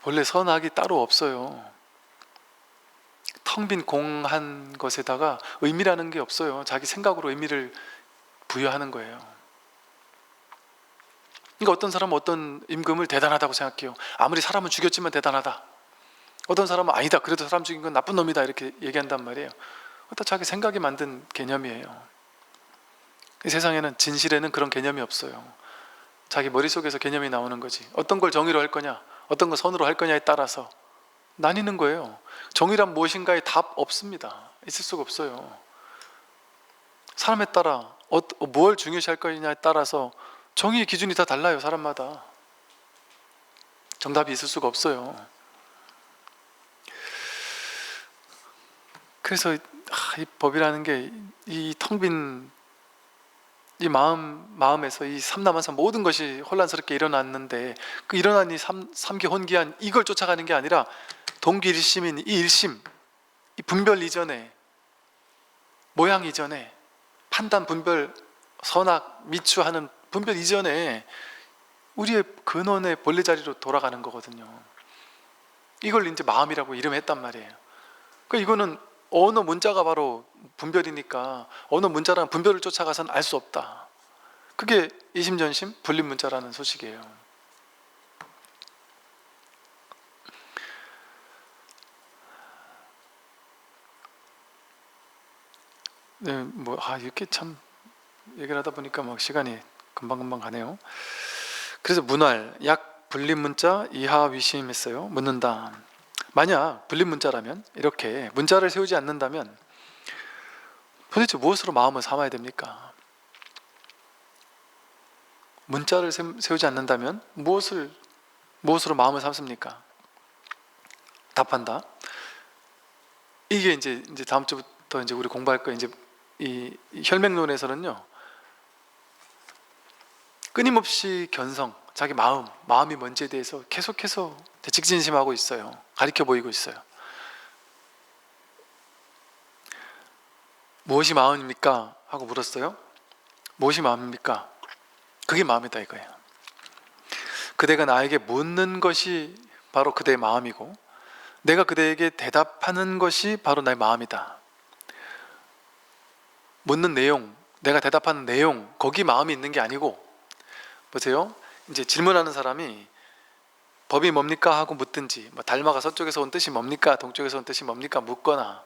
[SPEAKER 1] 원래 선악이 따로 없어요. 텅 빈 공한 것에다가 의미라는 게 없어요. 자기 생각으로 의미를 부여하는 거예요. 그러니까 어떤 사람은 어떤 임금을 대단하다고 생각해요. 아무리 사람은 죽였지만 대단하다. 어떤 사람은 아니다, 그래도 사람 죽인 건 나쁜 놈이다, 이렇게 얘기한단 말이에요. 다 자기 생각이 만든 개념이에요. 이 세상에는, 진실에는 그런 개념이 없어요. 자기 머릿속에서 개념이 나오는 거지. 어떤 걸 정의로 할 거냐, 어떤 걸 선으로 할 거냐에 따라서 나뉘는 거예요. 정의란 무엇인가에 답 없습니다. 있을 수가 없어요. 사람에 따라 뭘 중요시 할 거냐에 따라서 정의의 기준이 다 달라요. 사람마다. 정답이 있을 수가 없어요. 그래서 이 법이라는 게 이 텅 빈 이 마음에서 이 삼남한사 모든 것이 혼란스럽게 일어났는데 그 일어난 이 삼기혼기한 이걸 쫓아가는 게 아니라 동기일심인 이 일심, 이 분별 이전에, 모양 이전에, 판단 분별, 선악 미추하는 분별 이전에 우리의 근원의 본래 자리로 돌아가는 거거든요. 이걸 이제 마음이라고 이름했단 말이에요. 그러니까 이거는 언어 문자가 바로 분별이니까 언어 문자라는 분별을 쫓아가서는 알 수 없다. 그게 이심전심 분립문자라는 소식이에요. 네, 이렇게 참 얘기를 하다 보니까 막 시간이 금방금방 가네요. 그래서 문활, 약 분립문자 이하위심했어요. 묻는다. 만약 분립문자라면, 이렇게 문자를 세우지 않는다면 도대체 무엇으로 마음을 삼아야 됩니까? 문자를 세우지 않는다면 무엇으로 마음을 삼습니까? 답한다. 이게 이제 다음 주부터 이제 우리 공부할 거, 이제 이 혈맹론에서는요, 끊임없이 견성, 자기 마음이 뭔지에 대해서 계속해서 직진심하고 있어요. 가리켜 보이고 있어요. 무엇이 마음입니까? 하고 물었어요. 무엇이 마음입니까? 그게 마음이다 이거예요. 그대가 나에게 묻는 것이 바로 그대의 마음이고 내가 그대에게 대답하는 것이 바로 나의 마음이다. 묻는 내용, 내가 대답하는 내용, 거기 마음이 있는 게 아니고, 보세요. 이제 질문하는 사람이 법이 뭡니까? 하고 묻든지, 달마가 서쪽에서 온 뜻이 뭡니까? 동쪽에서 온 뜻이 뭡니까? 묻거나,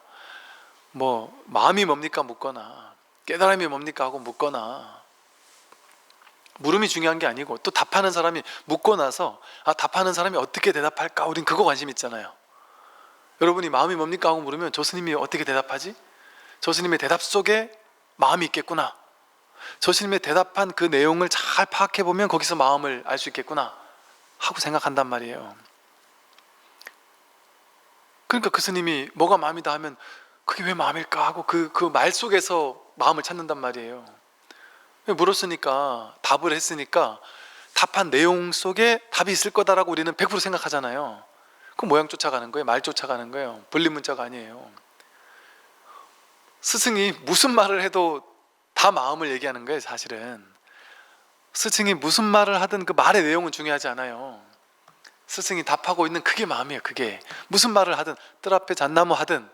[SPEAKER 1] 마음이 뭡니까? 묻거나, 깨달음이 뭡니까? 하고 묻거나, 물음이 중요한 게 아니고, 또 답하는 사람이 묻고 나서, 답하는 사람이 어떻게 대답할까? 우린 그거 관심 있잖아요. 여러분이 마음이 뭡니까? 하고 물으면 저 스님이 어떻게 대답하지? 저 스님의 대답 속에 마음이 있겠구나. 저 스님의 대답한 그 내용을 잘 파악해보면 거기서 마음을 알 수 있겠구나 하고 생각한단 말이에요. 그러니까 그 스님이 뭐가 마음이다 하면 그게 왜 마음일까 하고 그 말 속에서 마음을 찾는단 말이에요. 물었으니까, 답을 했으니까 답한 내용 속에 답이 있을 거다라고 우리는 100% 생각하잖아요. 그 모양 쫓아가는 거예요. 말 쫓아가는 거예요. 분리문자가 아니에요. 스승이 무슨 말을 해도 다 마음을 얘기하는 거예요. 사실은 스승이 무슨 말을 하든 그 말의 내용은 중요하지 않아요. 스승이 답하고 있는 그게 마음이에요. 그게 무슨 말을 하든, 뜰 앞에 잣나무 하든,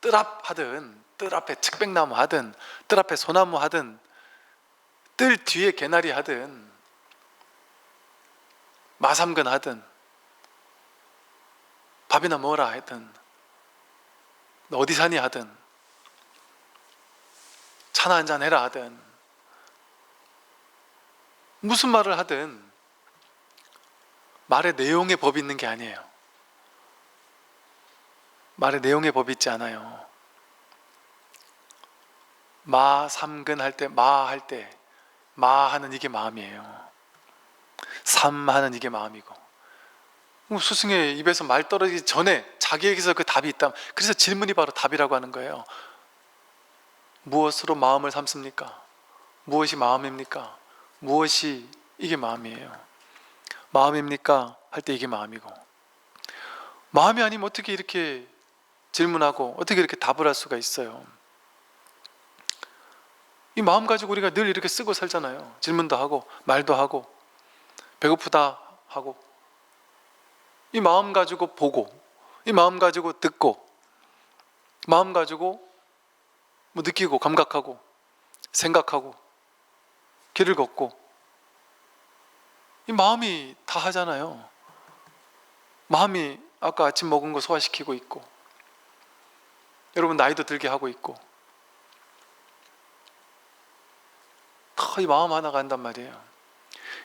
[SPEAKER 1] 뜰 앞에 측백나무 하든, 뜰 앞에 소나무 하든, 뜰 뒤에 개나리 하든, 마삼근 하든, 밥이나 먹어라 하든, 어디 사니 하든, 차나 한잔 해라 하든, 무슨 말을 하든 말의 내용의 법이 있는 게 아니에요. 말의 내용의 법이 있지 않아요. 마삼근 할 때, 마하는 이게 마음이에요. 삼하는 이게 마음이고, 스승의 입에서 말 떨어지기 전에 자기에게서 그 답이 있다. 그래서 질문이 바로 답이라고 하는 거예요. 무엇으로 마음을 삼습니까? 무엇이 마음입니까? 무엇이 이게 마음이에요. 마음입니까? 할 때 이게 마음이고, 마음이 아니면 어떻게 이렇게 질문하고 어떻게 이렇게 답을 할 수가 있어요? 이 마음 가지고 우리가 늘 이렇게 쓰고 살잖아요. 질문도 하고 말도 하고 배고프다 하고, 이 마음 가지고 보고, 이 마음 가지고 듣고, 마음 가지고 느끼고 감각하고 생각하고 길을 걷고, 이 마음이 다 하잖아요. 마음이 아까 아침 먹은 거 소화시키고 있고, 여러분 나이도 들게 하고 있고, 다 이 마음 하나가 한단 말이에요.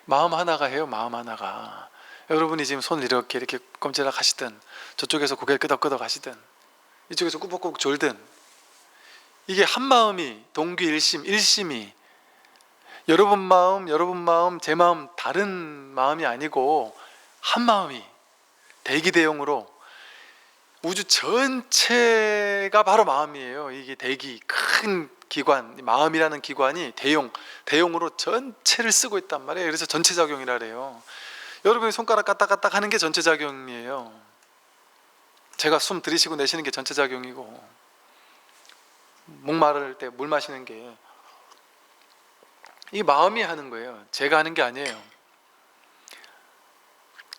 [SPEAKER 1] 마음 하나가 해요. 마음 하나가. 여러분이 지금 손을 이렇게 꼼지락 하시든, 저쪽에서 고개를 끄덕끄덕 하시든, 이쪽에서 꾸벅꾸벅 졸든, 이게 한 마음이 일심이 여러분 마음, 제 마음 다른 마음이 아니고 한 마음이 대기대용으로 우주 전체가 바로 마음이에요. 이게 대기 큰 기관, 마음이라는 기관이 대용으로 전체를 쓰고 있단 말이에요. 그래서 전체작용이라 그래요. 여러분이 손가락 까딱까딱 하는 게 전체작용이에요. 제가 숨 들이쉬고 내쉬는 게 전체작용이고, 목마를 때 물 마시는 게 이 마음이 하는 거예요. 제가 하는 게 아니에요.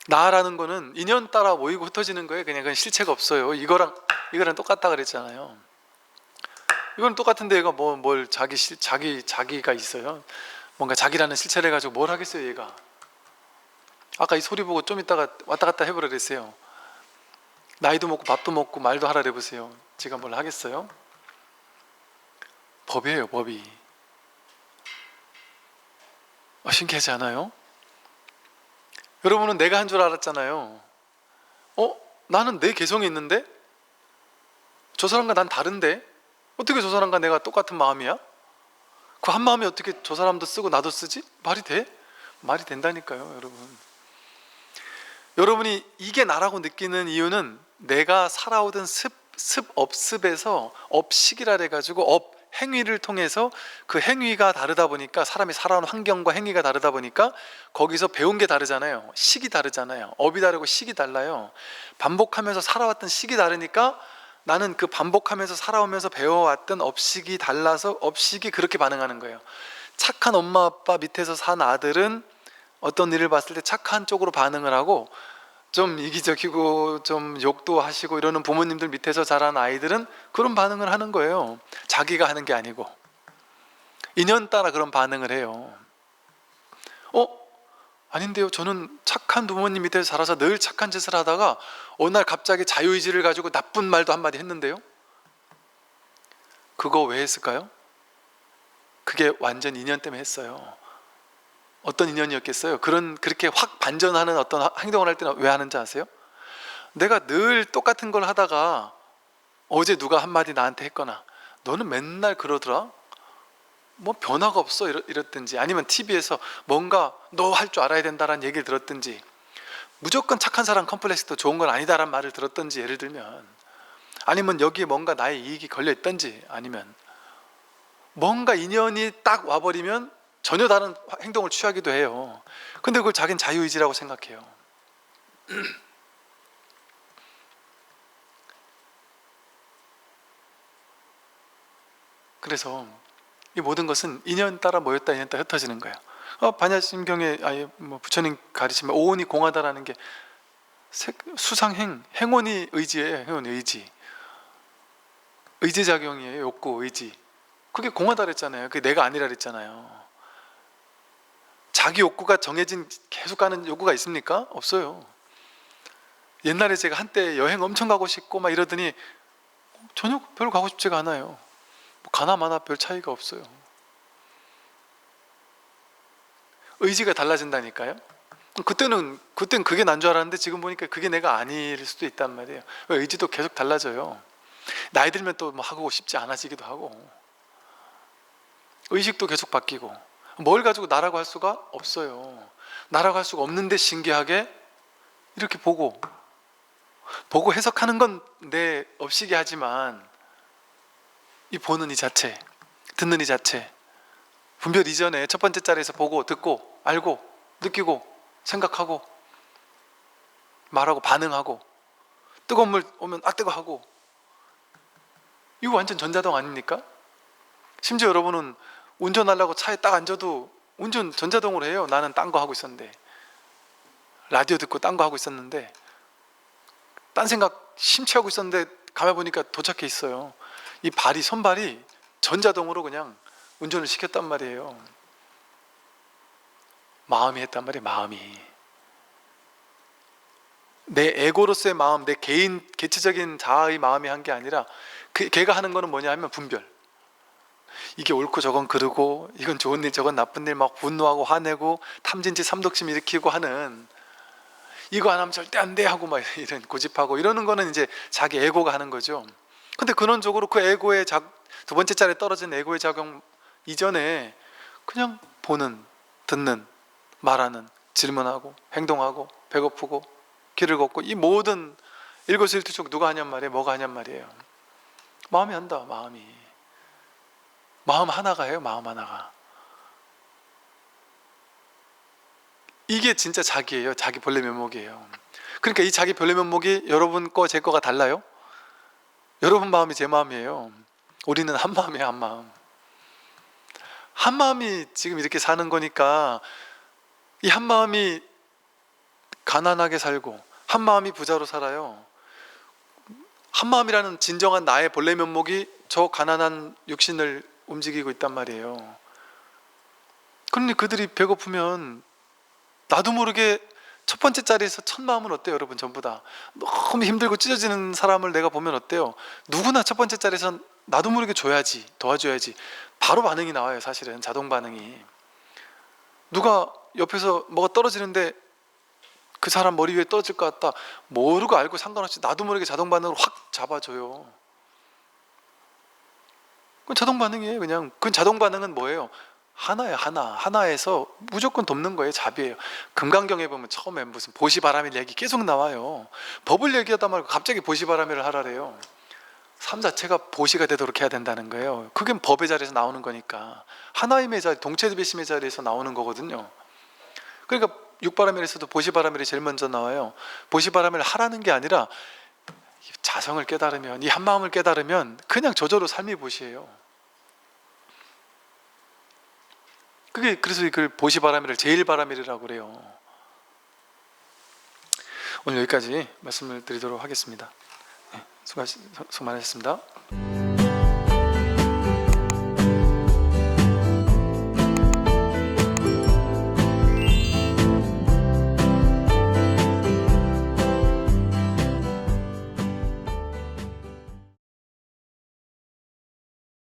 [SPEAKER 1] 나라는 거는 인연 따라 모이고 흩어지는 거예요. 그냥 그건 실체가 없어요. 이거랑 똑같다 그랬잖아요. 이건 똑같은데 얘가 뭘 자기가 있어요. 뭔가 자기라는 실체를 가지고 뭘 하겠어요, 얘가. 아까 이 소리 보고 좀 이따가 왔다 갔다 해보라 그랬어요. 나이도 먹고 밥도 먹고 말도 하라 그래보세요. 제가 뭘 하겠어요? 법이에요, 법이. 신기하지 않아요? 여러분은 내가 한 줄 알았잖아요. 나는 내 개성이 있는데? 저 사람과 난 다른데? 어떻게 저 사람과 내가 똑같은 마음이야? 그 한 마음이 어떻게 저 사람도 쓰고 나도 쓰지? 말이 돼? 말이 된다니까요, 여러분. 여러분이 이게 나라고 느끼는 이유는 내가 살아오던 업습에서 업식이라 해가지고 행위를 통해서 그 행위가 다르다 보니까, 사람이 살아온 환경과 행위가 다르다 보니까 거기서 배운 게 다르잖아요. 식이 다르잖아요. 업이 다르고 식이 달라요. 반복하면서 살아왔던 식이 다르니까 나는 그 반복하면서 살아오면서 배워왔던 업식이 달라서 업식이 그렇게 반응하는 거예요. 착한 엄마 아빠 밑에서 산 아들은 어떤 일을 봤을 때 착한 쪽으로 반응을 하고, 좀 이기적이고 좀 욕도 하시고 이러는 부모님들 밑에서 자란 아이들은 그런 반응을 하는 거예요. 자기가 하는 게 아니고 인연 따라 그런 반응을 해요. 아닌데요, 저는 착한 부모님 밑에서 자라서 늘 착한 짓을 하다가 어느 날 갑자기 자유의지를 가지고 나쁜 말도 한마디 했는데요. 그거 왜 했을까요? 그게 완전 인연 때문에 했어요. 어떤 인연이었겠어요? 그렇게 확 반전하는 어떤 행동을 할 때는 왜 하는지 아세요? 내가 늘 똑같은 걸 하다가 어제 누가 한마디 나한테 했거나, 너는 맨날 그러더라? 뭐 변화가 없어, 이랬든지, 아니면 TV에서 뭔가 너 할 줄 알아야 된다라는 얘기를 들었든지, 무조건 착한 사람 컴플렉스도 좋은 건 아니다라는 말을 들었든지, 예를 들면, 아니면 여기에 뭔가 나의 이익이 걸려 있든지, 아니면 뭔가 인연이 딱 와버리면 전혀 다른 행동을 취하기도 해요. 근데 그걸 자기는 자유의지라고 생각해요. 그래서 이 모든 것은 인연 따라 모였다, 인연 따라 흩어지는 거예요. 반야심경에 부처님 가르치면 오온이 공하다라는 게 수상행, 행원이 의지예요. 행원이 의지작용이에요. 욕구, 의지. 그게 공하다 그랬잖아요. 그게 내가 아니라 그랬잖아요. 자기 욕구가 정해진 계속 가는 욕구가 있습니까? 없어요. 옛날에 제가 한때 여행 엄청 가고 싶고 막 이러더니 전혀 별로 가고 싶지가 않아요. 가나 마나 별 차이가 없어요. 의지가 달라진다니까요. 그때는 그게 난 줄 알았는데 지금 보니까 그게 내가 아닐 수도 있단 말이에요. 의지도 계속 달라져요. 나이 들면 또 뭐 하고 싶지 않아지기도 하고, 의식도 계속 바뀌고, 뭘 가지고 나라고 할 수가 없어요. 나라고 할 수가 없는데 신기하게 이렇게 보고 해석하는 건 내 업식이 하지만, 이 보는 이 자체, 듣는 이 자체, 분별 이전에 첫 번째 자리에서 보고 듣고 알고 느끼고 생각하고 말하고 반응하고, 뜨거운 물 오면 뜨거 하고, 이거 완전 전자동 아닙니까? 심지어 여러분은 운전하려고 차에 딱 앉아도 운전 전자동으로 해요. 나는 딴 거 하고 있었는데, 라디오 듣고 딴 거 하고 있었는데, 딴 생각 심취하고 있었는데 가만 보니까 도착해 있어요. 이 손발이 전자동으로 그냥 운전을 시켰단 말이에요. 마음이 했단 말이에요. 마음이. 내 에고로서의 마음, 내 개체적인 자아의 마음이 한 게 아니라 걔가 하는 거는 뭐냐 하면 분별. 이게 옳고 저건 그르고, 이건 좋은 일 저건 나쁜 일, 막 분노하고 화내고 탐진치 삼독심 일으키고 하는, 이거 안 하면 절대 안 돼 하고 막 이런 고집하고 이러는 거는 이제 자기 에고가 하는 거죠. 근데 근원적으로 그 에고의 두 번째 자리에 떨어진 에고의 작용 이전에 그냥 보는, 듣는, 말하는, 질문하고 행동하고 배고프고 길을 걷고, 이 모든 일거수일투족 누가 하냔 말이에요? 뭐가 하냔 말이에요? 마음이 한다. 마음 하나가 해요. 마음 하나가. 이게 진짜 자기예요. 자기 본래 면목이에요. 그러니까 이 자기 본래 면목이 여러분 거 제 거가 달라요? 여러분 마음이 제 마음이에요. 우리는 한 마음이에요. 한 마음. 한 마음이 지금 이렇게 사는 거니까 이 한 마음이 가난하게 살고 한 마음이 부자로 살아요. 한 마음이라는 진정한 나의 본래 면목이 저 가난한 육신을 움직이고 있단 말이에요. 그런데 그들이 배고프면 나도 모르게 첫 번째 자리에서 첫 마음은 어때요? 여러분 전부 다 너무 힘들고 찢어지는 사람을 내가 보면 어때요? 누구나 첫 번째 자리에서 나도 모르게 줘야지, 도와줘야지, 바로 반응이 나와요. 사실은 자동 반응이. 누가 옆에서 뭐가 떨어지는데 그 사람 머리 위에 떨어질 것 같다, 모르고 알고 상관없이 나도 모르게 자동 반응으로 확 잡아줘요. 그건 자동 반응이에요. 그냥 그 자동 반응은 뭐예요? 하나예요. 하나에서 무조건 돕는 거예요. 자비예요. 금강경에 보면 처음에 무슨 보시바라밀 얘기 계속 나와요. 법을 얘기하다 말고 갑자기 보시바라밀을 하라래요. 삶 자체가 보시가 되도록 해야 된다는 거예요. 그게 법의 자리에서 나오는 거니까. 하나임의 자리, 동체배심의 자리에서 나오는 거거든요. 그러니까 육바라밀에서도 보시바라밀이 제일 먼저 나와요. 보시바라밀을 하라는 게 아니라 자성을 깨달으면, 이 한마음을 깨달으면 그냥 저절로 삶이 보시예요. 그게 그래서 그 보시바라밀을 제일바라밀이라고 그래요. 오늘 여기까지 말씀을 드리도록 하겠습니다. 수고 많으셨습니다.